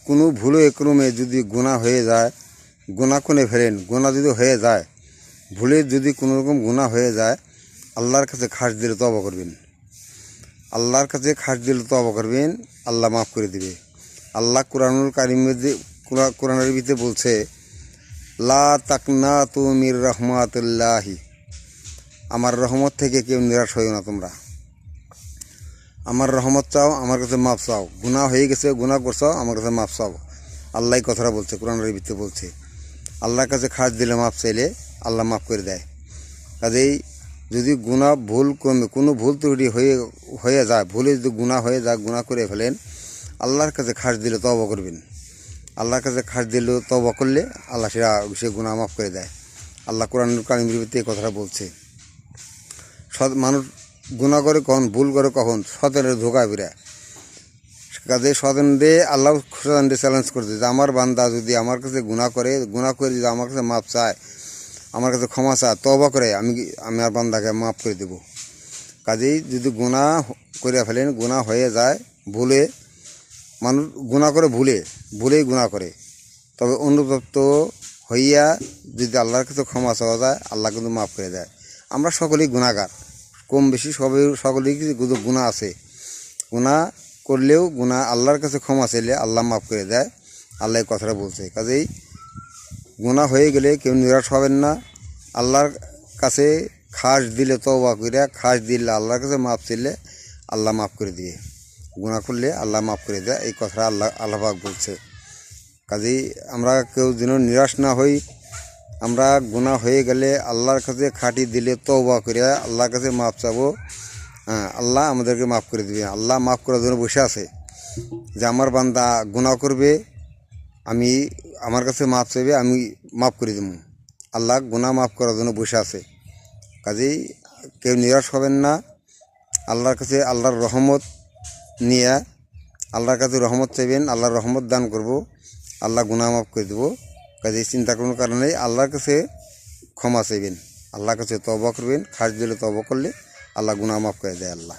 কোনো ভুলো ক্রমে যদি গুনাহ হয়ে যায়, গুনাহ করে ফেলেন, গুনাহ যদি হয়ে যায়, ভুলে যদি কোনো রকম গুনাহ হয়ে যায়, আল্লাহর কাছে খাস দিলে তওবা করবেন। আল্লাহর কাছে খাস দিলে তওবা করবেন, আল্লাহ মাফ করে দিবে। আল্লাহ কোরআনুল কারীমের কোরআনের ভিতরে বলছে, লা তাকনাতু মির রাহমাতিল্লাহি, আমার রহমত থেকে কেউ নিরাশ হইও না তোমরা। আমার রহমত চাও, আমার কাছে মাফ চাও। গুনাহ হয়ে গেছে, গুনাহ করছো, আমার কাছে মাফ চাও। আল্লাহ কথাটা বলছে, কোরআনের ভিতরে বলছে। আল্লাহর কাছে খাস দিলে মাফ চাইলে আল্লাহ মাফ করে দেয়। কাজেই যদি গুনাহ ভুল কমে কোনো ভুল ত্রুটি হয়ে যায়, ভুলে যদি গুনাহ হয়ে যায়, গুনাহ করে ফেলেন, আল্লাহর কাছে খাস দিলে তওবা করবেন। আল্লাহর কাছে খাস দিলে তওবা করলে আল্লাহ সে গুনাহ মাফ করে দেয়। আল্লাহ কোরআনুল কারীমের ভিতরে এই কথাটা বলছে। মানুষ গুনাহ করে কখন, ভুল করে কখন, শয়তানের ধোঁকায় ফিরে। কাজে শয়তান দিয়ে আল্লাহ শয়তান দিয়ে চ্যালেঞ্জ করছে যে আমার বান্দা যদি আমার কাছে গুনাহ করে যদি আমার কাছে মাপ চায়, আমার কাছে ক্ষমা চায়, তওবা করে, আমি আমার বান্দাকে মাফ করে দেব। কাজেই যদি গুনাহ করে ফেলেন, গুনাহ হয়ে যায়, ভুলে মানুষ গুনাহ করে, ভুলেই গুনাহ করে, তবে অনুতপ্ত হইয়া যদি আল্লাহর কাছে ক্ষমা চাওয়া যায়, আল্লাহ কিন্তু মাফ করে দেয়। আমরা সকলেই গুনাহগার, কম বেশি সকলেই কিছু গুনাহ আছে। গুনাহ করলেও আল্লাহর কাছে ক্ষমা চাইলে আল্লাহ মাফ করে দেয়। আল্লাহ এই কথাটা বলছে। কাজেই গুনাহ হয়ে গেলে কেউ নিরাশ হবেন না। আল্লাহর কাছে খাস দিলে তওবা কইরা, খাস দিলে আল্লাহর কাছে মাফ চাইলে আল্লাহ মাফ করে দিয়ে, গুনাহ করলে আল্লাহ মাফ করে দেয়। এই কথাটা আল্লাহ পাক বলছে। কাজেই আমরা কেউ যেন নিরাশ না হই। আমরা গুনাহ হয়ে গেলে আল্লাহর কাছে খাটি দিলে তওবা কইরা আল্লাহর কাছে মাফ চাবো। হ্যাঁ, আল্লাহ আমাদেরকে মাফ করে দিবে। আল্লাহ মাফ করার জন্য বসে আছে যে আমার বান্দা গুনাহ করবে, আমার কাছে মাফ চাইবে, আমি মাফ করে দেবো। আল্লাহ গুনাহ মাফ করার জন্য বসে আছে। কাজেই কেউ নিরাশ হবেন না। আল্লাহর কাছে আল্লাহর রহমত নিয়ে আল্লাহর কাছে রহমত চাইবেন, আল্লাহর রহমত দান করব, আল্লাহ গুনাহ মাফ করে দেবো। কাজেই চিন্তা কোনো কারণে নেই, আল্লাহর কাছে ক্ষমা চাইবেন, আল্লাহর কাছে তওবা করবেন। খাস দিলে তওবা করলে আল্লাহ গুনাহ মাফ করে দেয় আল্লাহ।